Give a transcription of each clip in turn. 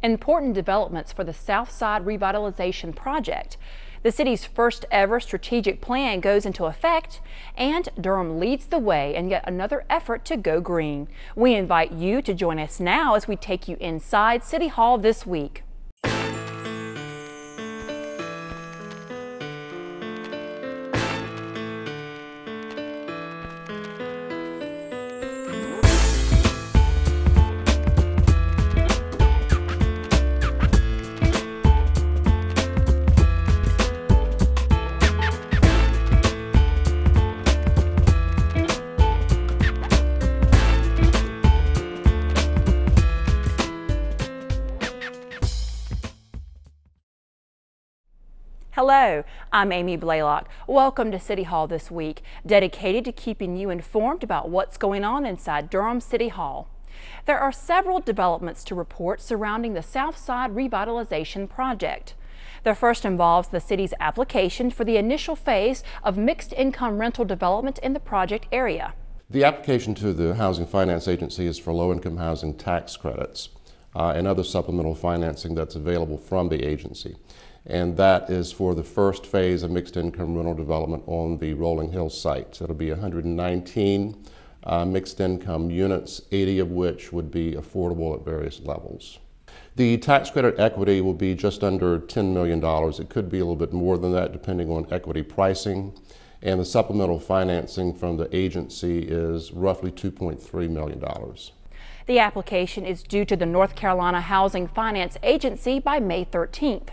Important developments for the Southside Revitalization Project. The city's first ever strategic plan goes into effect, and Durham leads the way in yet another effort to go green. We invite you to join us now as we take you inside City Hall this week. Hello, I'm Amy Blaylock. Welcome to City Hall this week, dedicated to keeping you informed about what's going on inside Durham City Hall. There are several developments to report surrounding the Southside Revitalization Project. The first involves the city's application for the initial phase of mixed-income rental development in the project area. The application to the Housing Finance Agency is for low-income housing tax credits and other supplemental financing that's available from the agency. And that is for the first phase of mixed income rental development on the Rolling Hills site. So it'll be 119 mixed income units, 80 of which would be affordable at various levels. The tax credit equity will be just under $10 million. It could be a little bit more than that depending on equity pricing. And the supplemental financing from the agency is roughly $2.3 million. The application is due to the North Carolina Housing Finance Agency by May 13th.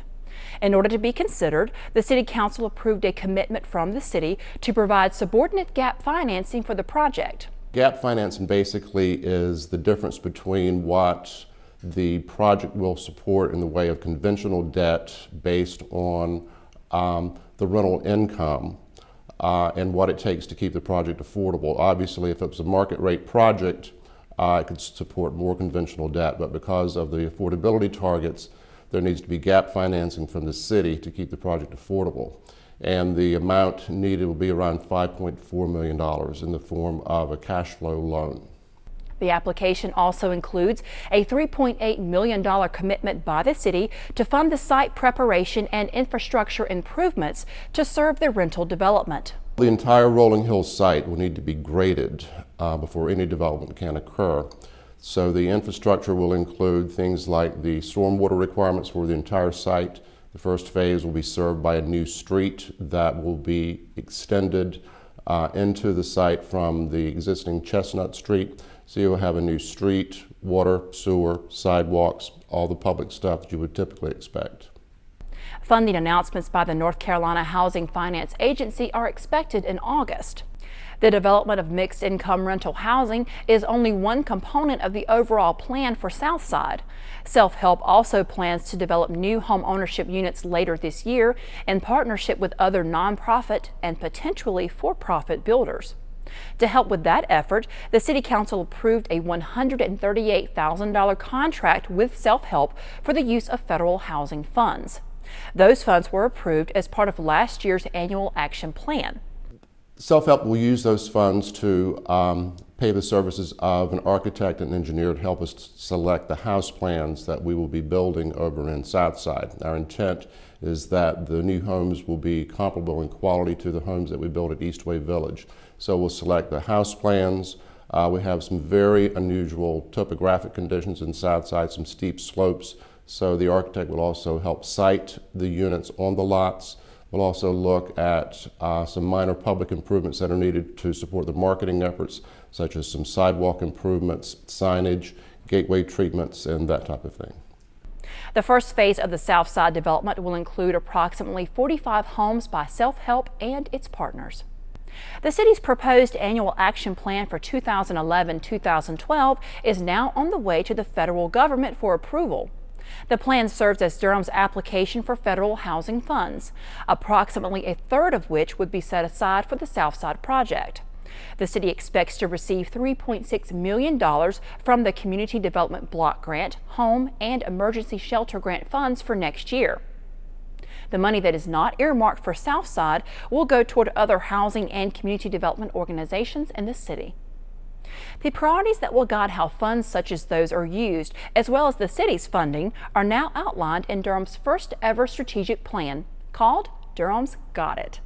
In order to be considered, the City Council approved a commitment from the city to provide subordinate gap financing for the project. Gap financing basically is the difference between what the project will support in the way of conventional debt based on the rental income and what it takes to keep the project affordable. Obviously, if it was a market rate project, it could support more conventional debt, but because of the affordability targets, there needs to be gap financing from the city to keep the project affordable. And the amount needed will be around $5.4 million in the form of a cash flow loan. The application also includes a $3.8 million commitment by the city to fund the site preparation and infrastructure improvements to serve the rental development. The entire Rolling Hills site will need to be graded before any development can occur. So the infrastructure will include things like the stormwater requirements for the entire site. The first phase will be served by a new street that will be extended into the site from the existing Chestnut Street. So you'll have a new street, water, sewer, sidewalks, all the public stuff that you would typically expect. Funding announcements by the North Carolina Housing Finance Agency are expected in August. The development of mixed income rental housing is only one component of the overall plan for Southside. Self-Help also plans to develop new home ownership units later this year in partnership with other nonprofit and potentially for-profit builders. To help with that effort, the City Council approved a $138,000 contract with Self-Help for the use of federal housing funds. Those funds were approved as part of last year's annual action plan. Self-Help will use those funds to pay the services of an architect and engineer to help us select the house plans that we will be building over in Southside. Our intent is that the new homes will be comparable in quality to the homes that we built at Eastway Village. So we'll select the house plans. We have some very unusual topographic conditions in Southside, some steep slopes. So the architect will also help site the units on the lots. We'll also look at some minor public improvements that are needed to support the marketing efforts, such as some sidewalk improvements, signage, gateway treatments, and that type of thing. The first phase of the Southside development will include approximately 45 homes by Self-Help and its partners. The city's proposed annual action plan for 2011-2012 is now on the way to the federal government for approval. The plan serves as Durham's application for federal housing funds, approximately a third of which would be set aside for the Southside project. The city expects to receive $3.6 million from the Community Development Block Grant, Home, and Emergency Shelter Grant funds for next year. The money that is not earmarked for Southside will go toward other housing and community development organizations in the city. The priorities that will guide how funds such as those are used, as well as the city's funding, are now outlined in Durham's first ever strategic plan, called Durham's Got It.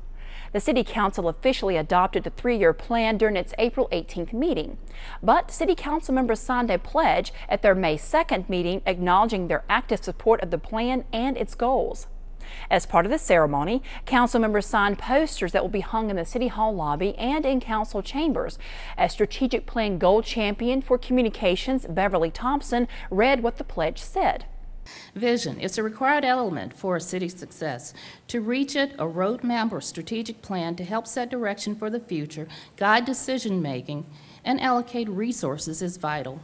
The City Council officially adopted the 3-year plan during its April 18th meeting, but City Council members signed a pledge at their May 2nd meeting acknowledging their active support of the plan and its goals. As part of the ceremony, council members signed posters that will be hung in the City Hall lobby and in council chambers. As Strategic Plan Gold Champion for Communications, Beverly Thompson, read what the pledge said. Vision is a required element for a city's success. To reach it, a roadmap or strategic plan to help set direction for the future, guide decision-making, and allocate resources is vital.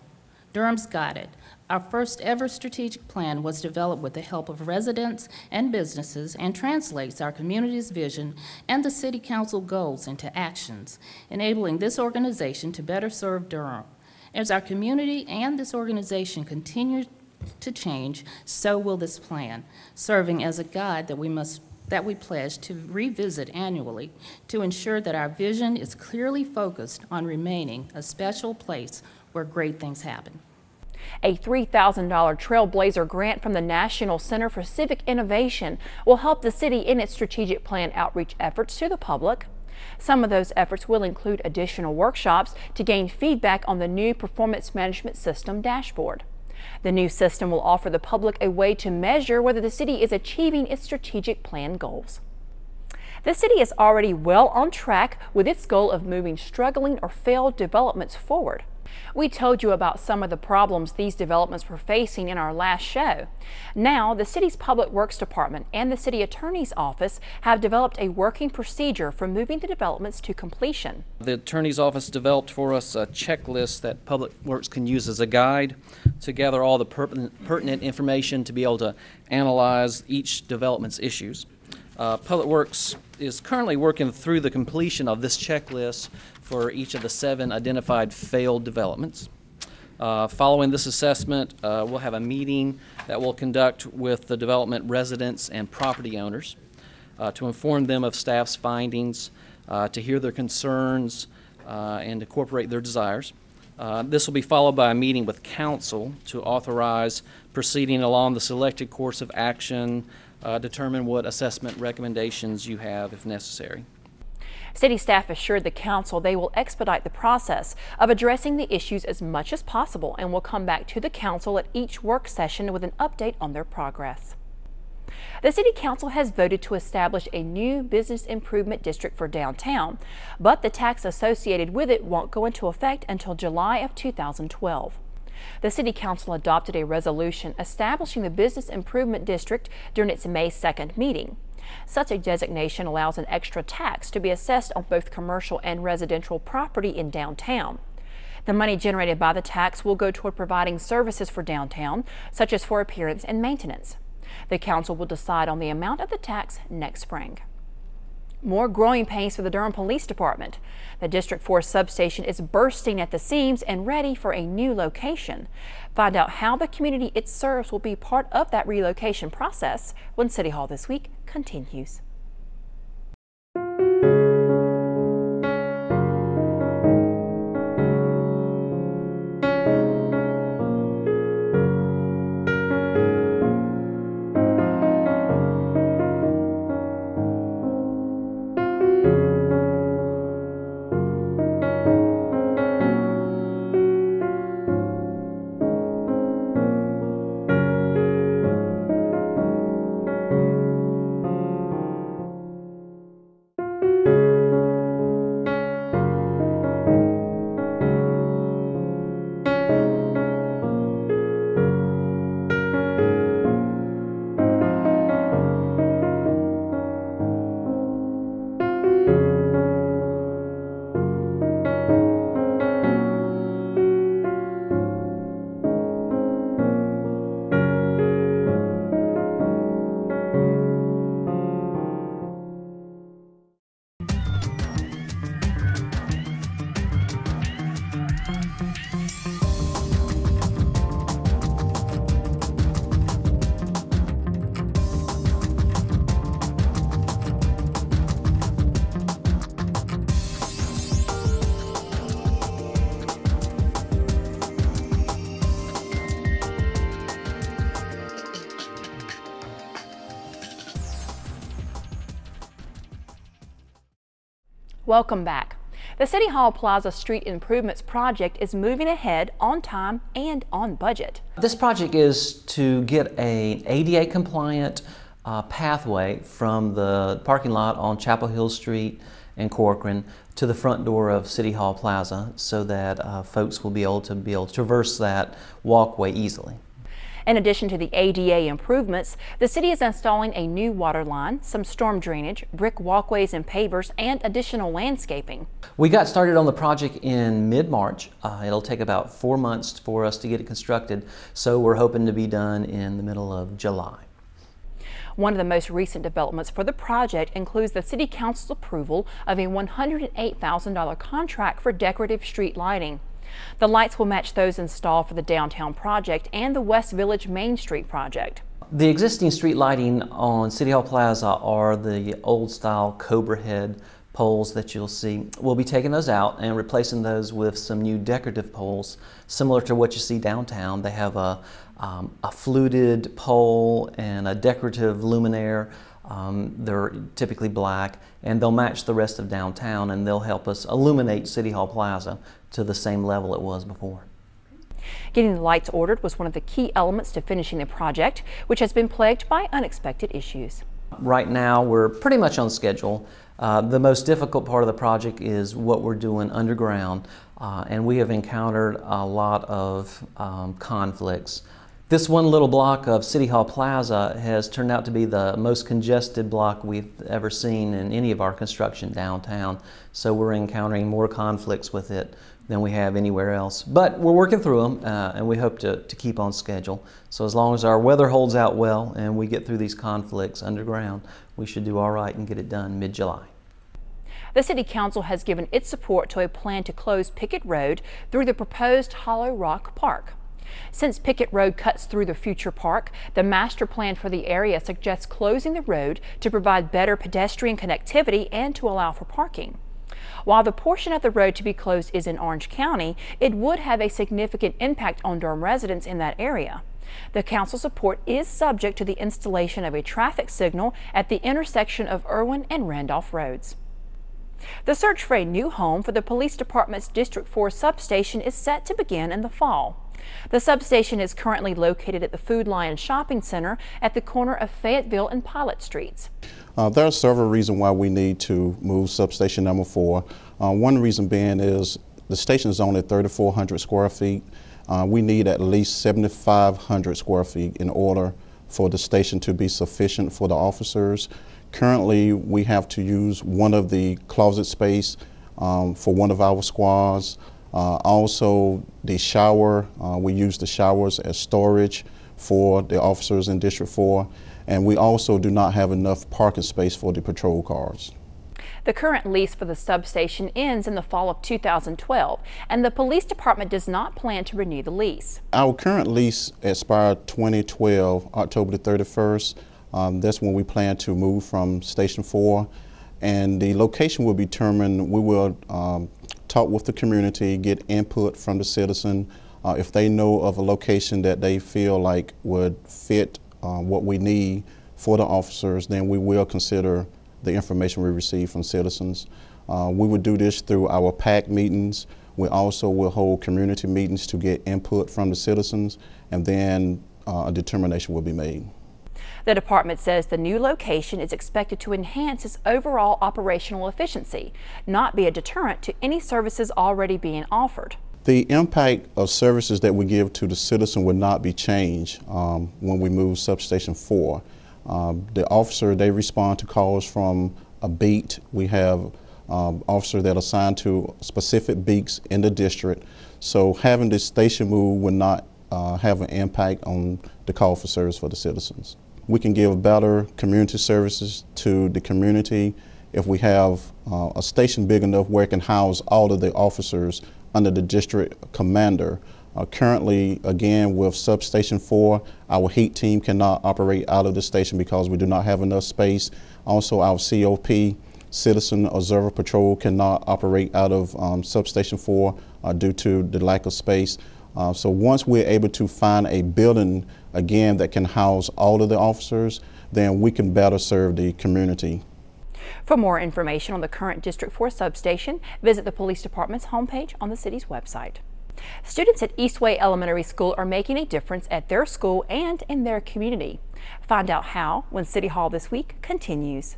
Durham's got it. Our first ever strategic plan was developed with the help of residents and businesses and translates our community's vision and the City Council goals into actions, enabling this organization to better serve Durham. As our community and this organization continue to change, so will this plan, serving as a guide that we pledge to revisit annually to ensure that our vision is clearly focused on remaining a special place where great things happen. A $3,000 Trailblazer grant from the National Center for Civic Innovation will help the city in its strategic plan outreach efforts to the public. Some of those efforts will include additional workshops to gain feedback on the new performance management system dashboard. The new system will offer the public a way to measure whether the city is achieving its strategic plan goals. The city is already well on track with its goal of moving struggling or failed developments forward. We told you about some of the problems these developments were facing in our last show. Now, the city's Public Works Department and the City Attorney's Office have developed a working procedure for moving the developments to completion. The Attorney's Office developed for us a checklist that Public Works can use as a guide to gather all the pertinent information to be able to analyze each development's issues. Public Works is currently working through the completion of this checklist for each of the 7 identified failed developments. Following this assessment, we'll have a meeting that we'll conduct with the development residents and property owners to inform them of staff's findings, to hear their concerns, and incorporate their desires. This will be followed by a meeting with council to authorize proceeding along the selected course of action, determine what assessment recommendations you have if necessary. City staff assured the council they will expedite the process of addressing the issues as much as possible and will come back to the council at each work session with an update on their progress. The City Council has voted to establish a new business improvement district for downtown, but the tax associated with it won't go into effect until July of 2012. The City Council adopted a resolution establishing the Business Improvement District during its May 2nd meeting. Such a designation allows an extra tax to be assessed on both commercial and residential property in downtown. The money generated by the tax will go toward providing services for downtown, such as for appearance and maintenance. The council will decide on the amount of the tax next spring. More growing pains for the Durham Police Department. The District 4 substation is bursting at the seams and ready for a new location. Find out how the community it serves will be part of that relocation process when City Hall This Week continues. Welcome back. The City Hall Plaza Street Improvements Project is moving ahead on time and on budget. This project is to get an ADA compliant pathway from the parking lot on Chapel Hill Street and Corcoran to the front door of City Hall Plaza so that folks will be able to traverse that walkway easily. In addition to the ADA improvements, the city is installing a new water line, some storm drainage, brick walkways and pavers, and additional landscaping. We got started on the project in mid-March. It'll take about 4 months for us to get it constructed, so we're hoping to be done in the middle of July. One of the most recent developments for the project includes the City Council's approval of a $108,000 contract for decorative street lighting. The lights will match those installed for the downtown project and the West Village Main Street project. The existing street lighting on City Hall Plaza are the old style Cobra head poles that you'll see. We'll be taking those out and replacing those with some new decorative poles similar to what you see downtown. They have a fluted pole and a decorative luminaire. They're typically black, and they'll match the rest of downtown, and they'll help us illuminate City Hall Plaza to the same level it was before. Getting the lights ordered was one of the key elements to finishing the project, which has been plagued by unexpected issues. Right now, we're pretty much on schedule. The most difficult part of the project is what we're doing underground, and we have encountered a lot of conflicts. This one little block of City Hall Plaza has turned out to be the most congested block we've ever seen in any of our construction downtown. So we're encountering more conflicts with it than we have anywhere else. But we're working through them, and we hope to keep on schedule. So as long as our weather holds out well and we get through these conflicts underground, we should do all right and get it done mid-July. The City Council has given its support to a plan to close Pickett Road through the proposed Hollow Rock Park. Since Pickett Road cuts through the future park, the master plan for the area suggests closing the road to provide better pedestrian connectivity and to allow for parking. While the portion of the road to be closed is in Orange County, it would have a significant impact on Durham residents in that area. The council support is subject to the installation of a traffic signal at the intersection of Irwin and Randolph Roads. The search for a new home for the police department's District 4 substation is set to begin in the fall. The substation is currently located at the Food Lion Shopping Center at the corner of Fayetteville and Pilot Streets. There are several reasons why we need to move substation number 4. One reason being is the station is only 3,400 square feet. We need at least 7,500 square feet in order for the station to be sufficient for the officers. Currently, we have to use one of the closet space for one of our squads. Also, the shower, we use the showers as storage for the officers in District 4, and we also do not have enough parking space for the patrol cars. The current lease for the substation ends in the fall of 2012, and the police department does not plan to renew the lease. Our current lease expired 2012, October the 31st. That's when we plan to move from Station 4, and the location will be determined. We will talk with the community, get input from the citizen. If they know of a location that they feel like would fit what we need for the officers, then we will consider the information we receive from citizens. We would do this through our PAC meetings. We also will hold community meetings to get input from the citizens, and then a determination will be made. The department says the new location is expected to enhance its overall operational efficiency, not be a deterrent to any services already being offered. The impact of services that we give to the citizen will not be changed when we move Substation 4. The officer, they respond to calls from a beat. We have officers that are assigned to specific beats in the district. So having this station move will not have an impact on the call for service for the citizens. We can give better community services to the community if we have a station big enough where it can house all of the officers under the district commander. Currently, again, with Substation 4, our heat team cannot operate out of the station because we do not have enough space. Also, our COP, Citizen Observer Patrol, cannot operate out of Substation 4 due to the lack of space. So once we're able to find a building, again, that can house all of the officers, then we can better serve the community. For more information on the current District 4 substation, visit the police department's homepage on the city's website. Students at Eastway Elementary School are making a difference at their school and in their community. Find out how when City Hall this week continues.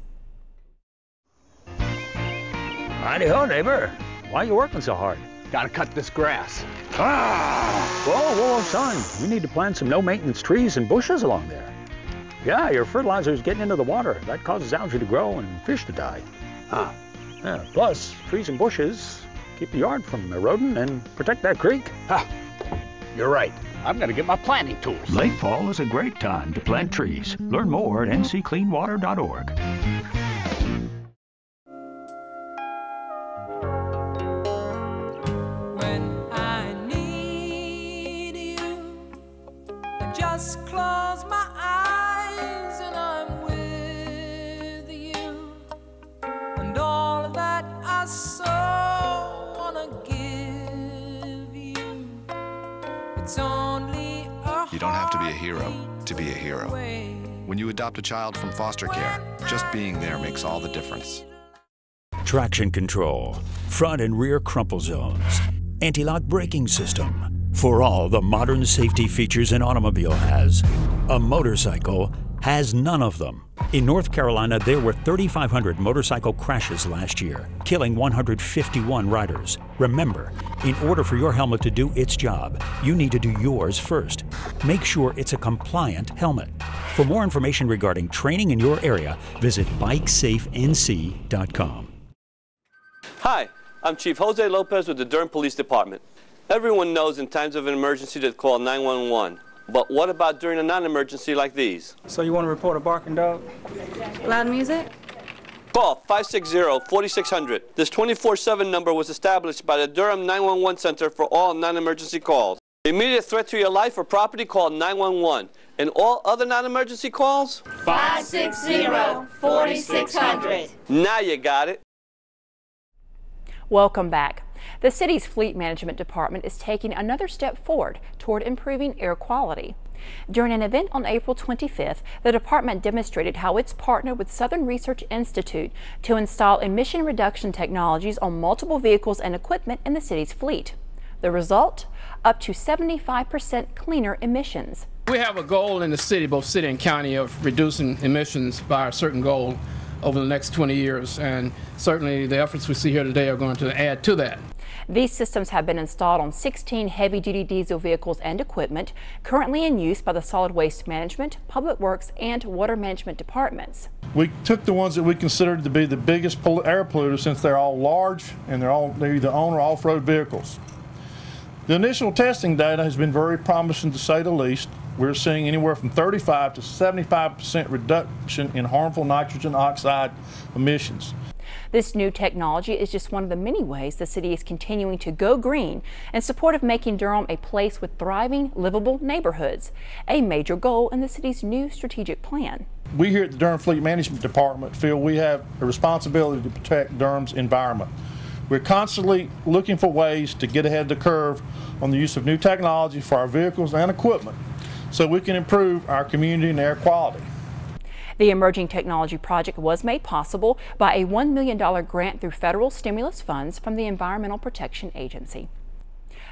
Howdy ho, neighbor. Why are you working so hard? Gotta cut this grass. Whoa, son. You need to plant some no-maintenance trees and bushes along there. Yeah, your fertilizer is getting into the water. That causes algae to grow and fish to die. Yeah, plus, trees and bushes keep the yard from eroding and protect that creek. You're right. I'm gonna get my planting tools. Late fall is a great time to plant trees. Learn more at nccleanwater.org. When I need you, I just close my eyes and I'm with you. And all that I so wanna give you, it's only a You don't have to be a hero to be a hero. When you adopt a child from foster care, just being there makes all the difference. Traction control, front and rear crumple zones, anti-lock braking system. For all the modern safety features an automobile has, a motorcycle has none of them. In North Carolina, there were 3,500 motorcycle crashes last year, killing 151 riders. Remember, in order for your helmet to do its job, you need to do yours first. Make sure it's a compliant helmet. For more information regarding training in your area, visit bikesafenc.com. Hi, I'm Chief Jose Lopez with the Durham Police Department. Everyone knows in times of an emergency to call 911. But what about during a non-emergency like these? So you want to report a barking dog? Loud music? Call 560-4600. This 24/7 number was established by the Durham 911 Center for all non-emergency calls. Immediate threat to your life or property, call 911. And all other non-emergency calls? 560-4600. Now you got it. Welcome back. The city's Fleet Management Department is taking another step forward toward improving air quality. During an event on April 25th, the department demonstrated how it's partnered with Southern Research Institute to install emission reduction technologies on multiple vehicles and equipment in the city's fleet. The result? Up to 75% cleaner emissions. We have a goal in the city, both city and county, of reducing emissions by a certain goal over the next 20 years, and certainly the efforts we see here today are going to add to that. These systems have been installed on 16 heavy-duty diesel vehicles and equipment currently in use by the Solid Waste Management, Public Works, and Water Management departments. We took the ones that we considered to be the biggest air polluters, since they're all large and they're either on or off-road vehicles. The initial testing data has been very promising, to say the least. We're seeing anywhere from 35 to 75% reduction in harmful nitrogen oxide emissions. This new technology is just one of the many ways the city is continuing to go green in support of making Durham a place with thriving, livable neighborhoods, a major goal in the city's new strategic plan. We here at the Durham Fleet Management Department feel we have a responsibility to protect Durham's environment. We're constantly looking for ways to get ahead of the curve on the use of new technology for our vehicles and equipment, so we can improve our community and air quality. The Emerging Technology Project was made possible by a $1 million grant through federal stimulus funds from the Environmental Protection Agency.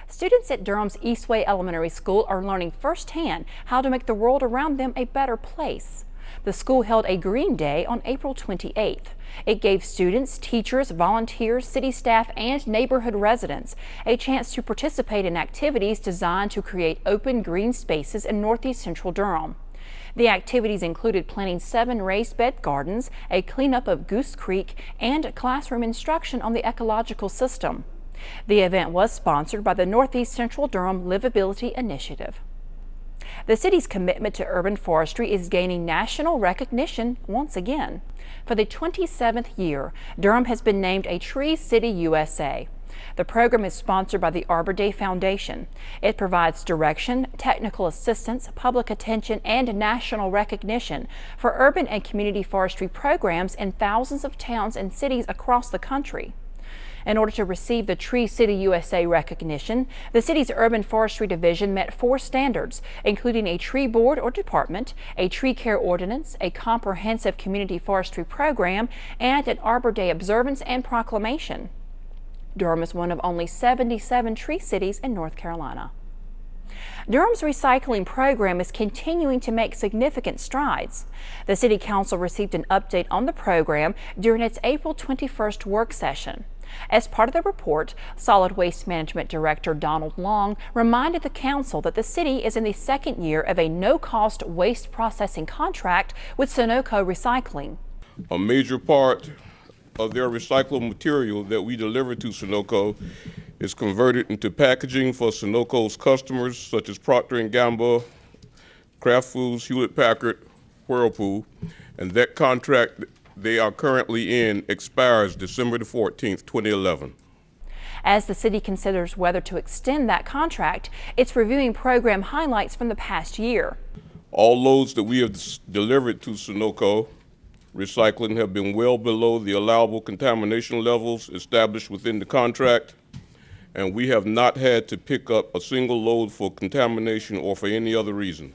Students at Durham's Eastway Elementary School are learning firsthand how to make the world around them a better place. The school held a Green Day on April 28th. It gave students, teachers, volunteers, city staff, and neighborhood residents a chance to participate in activities designed to create open green spaces in northeast central Durham. The activities included planting 7 raised bed gardens, a cleanup of Goose Creek, and classroom instruction on the ecological system. The event was sponsored by the Northeast Central Durham Livability Initiative. The city's commitment to urban forestry is gaining national recognition once again. For the 27th year, Durham has been named a Tree City USA. The program is sponsored by the Arbor Day Foundation. It provides direction, technical assistance, public attention, and national recognition for urban and community forestry programs in thousands of towns and cities across the country. In order to receive the Tree City USA recognition, the city's Urban Forestry Division met 4 standards, including a tree board or department, a tree care ordinance, a comprehensive community forestry program, and an Arbor Day observance and proclamation. Durham is one of only 77 tree cities in North Carolina. Durham's recycling program is continuing to make significant strides. The City Council received an update on the program during its April 21st work session. As part of the report, Solid Waste Management Director Donald Long reminded the Council that the city is in the 2nd year of a no-cost waste processing contract with Sunoco Recycling. A major part of their recycled material that we deliver to Sunoco is converted into packaging for Sunoco's customers such as Procter & Gamble, Kraft Foods, Hewlett-Packard, Whirlpool, and that contract they are currently in expires December the 14th, 2011. As the city considers whether to extend that contract, it's reviewing program highlights from the past year. All loads that we have delivered to Sunoco Recycling have been well below the allowable contamination levels established within the contract, and we have not had to pick up a single load for contamination or for any other reason.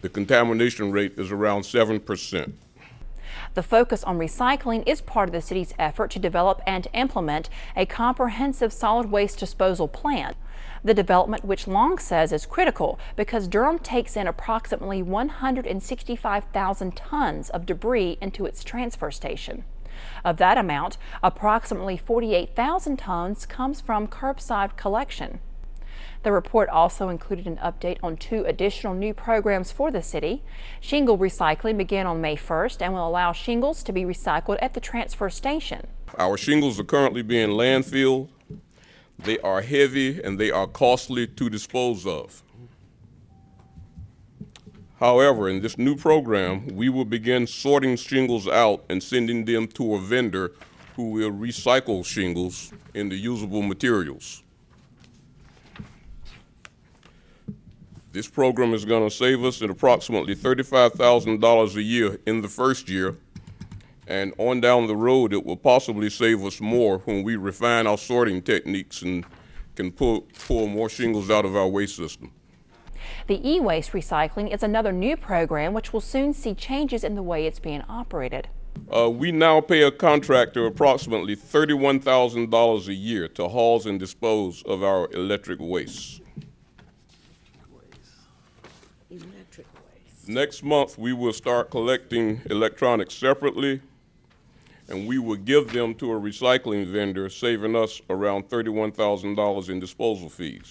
The contamination rate is around 7%. The focus on recycling is part of the city's effort to develop and implement a comprehensive solid waste disposal plan. The development, which Long says is critical because Durham takes in approximately 165,000 tons of debris into its transfer station. Of that amount, approximately 48,000 tons comes from curbside collection. The report also included an update on 2 additional new programs for the city. Shingle recycling began on May 1st and will allow shingles to be recycled at the transfer station. Our shingles are currently being landfilled. They are heavy and they are costly to dispose of. However, in this new program, we will begin sorting shingles out and sending them to a vendor who will recycle shingles into usable materials. This program is going to save us at approximately $35,000 a year in the first year, and on down the road it will possibly save us more when we refine our sorting techniques and can pull more shingles out of our waste system. The e-waste recycling is another new program which will soon see changes in the way it's being operated. We now pay a contractor approximately $31,000 a year to haul and dispose of our electric waste. Next month, we will start collecting electronics separately, and we will give them to a recycling vendor, saving us around $31,000 in disposal fees.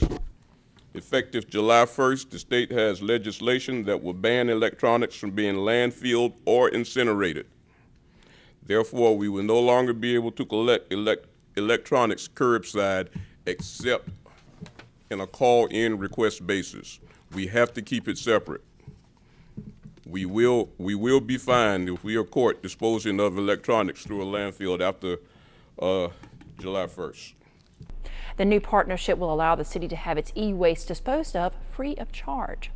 Effective July 1st, the state has legislation that will ban electronics from being landfilled or incinerated. Therefore, we will no longer be able to collect electronics curbside except in a call-in request basis. We have to keep it separate. We will be fined if we are caught disposing of electronics through a landfill after July 1st. The new partnership will allow the city to have its e-waste disposed of free of charge.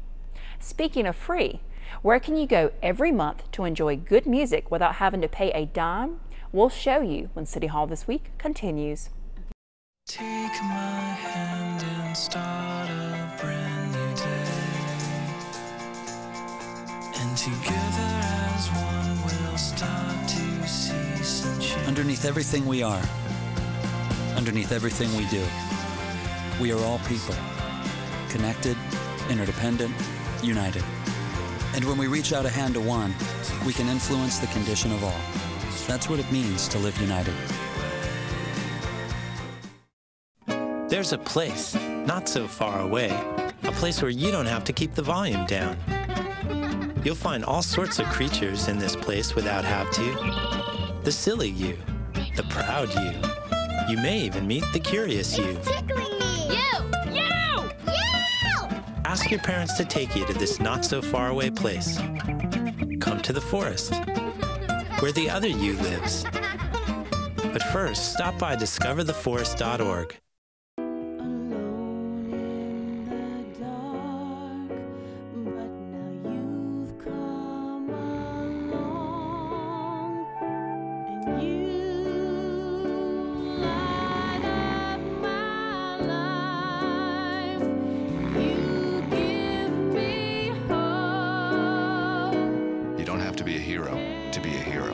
Speaking of free, where can you go every month to enjoy good music without having to pay a dime? We'll show you when City Hall This Week continues. Take my hand and start a brand new day. And together as one we'll start to see some change. Underneath everything we are, underneath everything we do, we are all people, connected, interdependent, united. And when we reach out a hand to one, we can influence the condition of all. That's what it means to live united. There's a place, not so far away, a place where you don't have to keep the volume down. You'll find all sorts of creatures in this place without have to. The silly you, the proud you. You may even meet the curious you. It's tickling me! You! Ask your parents to take you to this not-so-far-away place. Come to the forest, where the other you lives. But first, stop by discovertheforest.org. to be a hero, to be a hero.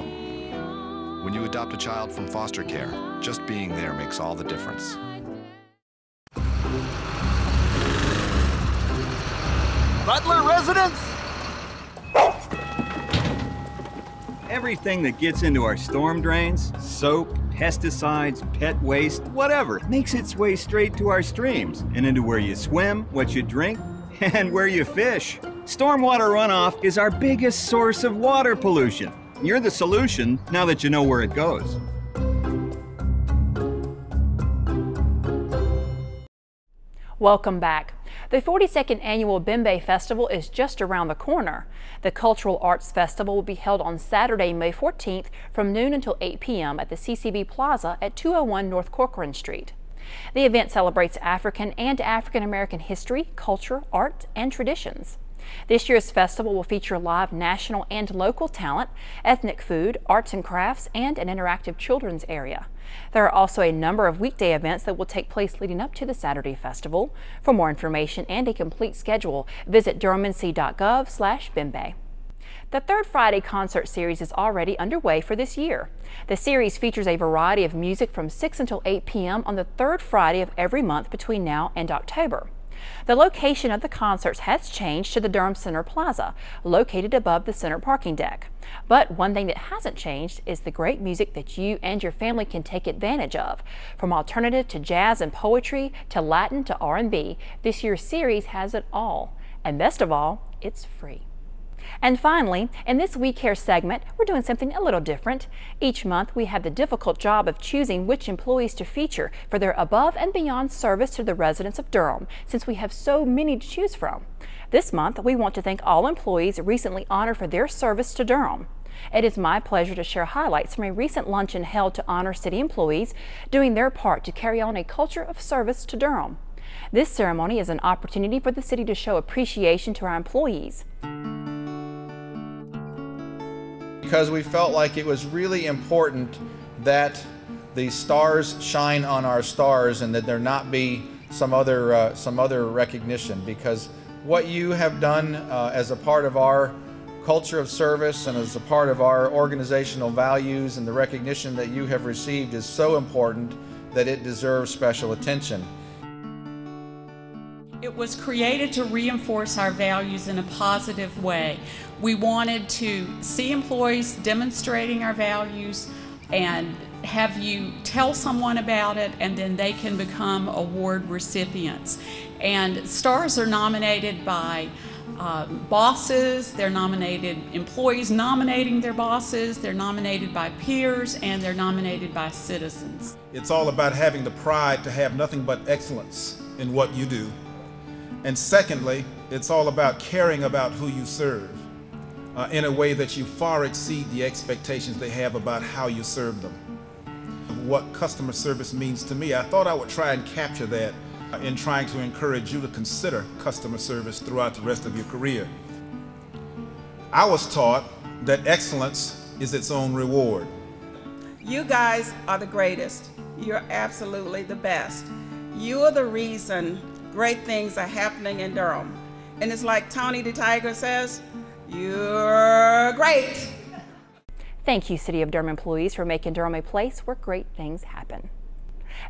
When you adopt a child from foster care, just being there makes all the difference. Butler residents? Everything that gets into our storm drains, soap, pesticides, pet waste, whatever, makes its way straight to our streams and into where you swim, what you drink, and where you fish. Stormwater runoff is our biggest source of water pollution. You're the solution now that you know where it goes. Welcome back. The 42nd annual Bimbe Festival is just around the corner. The Cultural Arts Festival will be held on Saturday, May 14th from noon until 8 p.m. at the CCB Plaza at 201 North Corcoran Street. The event celebrates African and African American history, culture, art, and traditions. This year's festival will feature live national and local talent, ethnic food, arts and crafts, and an interactive children's area. There are also a number of weekday events that will take place leading up to the Saturday festival. For more information and a complete schedule, visit durhamnc.gov/Bimbe. The third Friday concert series is already underway for this year. The series features a variety of music from 6 until 8 p.m. on the third Friday of every month between now and October. The location of the concerts has changed to the Durham Center Plaza, located above the center parking deck. But one thing that hasn't changed is the great music that you and your family can take advantage of. From alternative to jazz and poetry to Latin to R&B, this year's series has it all. And best of all, it's free. And finally, in this We Care segment, we're doing something a little different. Each month, we have the difficult job of choosing which employees to feature for their above and beyond service to the residents of Durham, since we have so many to choose from. This month, we want to thank all employees recently honored for their service to Durham. It is my pleasure to share highlights from a recent luncheon held to honor city employees doing their part to carry on a culture of service to Durham. This ceremony is an opportunity for the city to show appreciation to our employees. Because we felt like it was really important that the stars shine on our stars and that there not be some other recognition, because what you have done as a part of our culture of service and as a part of our organizational values and the recognition that you have received is so important that it deserves special attention. It was created to reinforce our values in a positive way. We wanted to see employees demonstrating our values and have you tell someone about it, and then they can become award recipients. And stars are nominated by bosses, they're nominated, employees nominating their bosses, they're nominated by peers, and they're nominated by citizens. It's all about having the pride to have nothing but excellence in what you do. And secondly, it's all about caring about who you serve in a way that you far exceed the expectations they have about how you serve them. What customer service means to me, I thought I would try and capture that in trying to encourage you to consider customer service throughout the rest of your career. I was taught that excellence is its own reward. You guys are the greatest. You're absolutely the best. You are the reason great things are happening in Durham. And it's like Tony the Tiger says, you're great. Thank you, City of Durham employees, for making Durham a place where great things happen.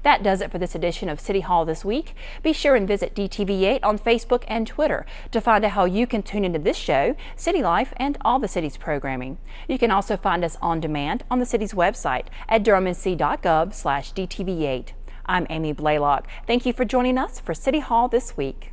That does it for this edition of City Hall This Week. Be sure and visit DTV8 on Facebook and Twitter to find out how you can tune into this show, City Life, and all the city's programming. You can also find us on demand on the city's website at durhamnc.gov/DTV8. I'm Amy Blaylock. Thank you for joining us for City Hall This Week.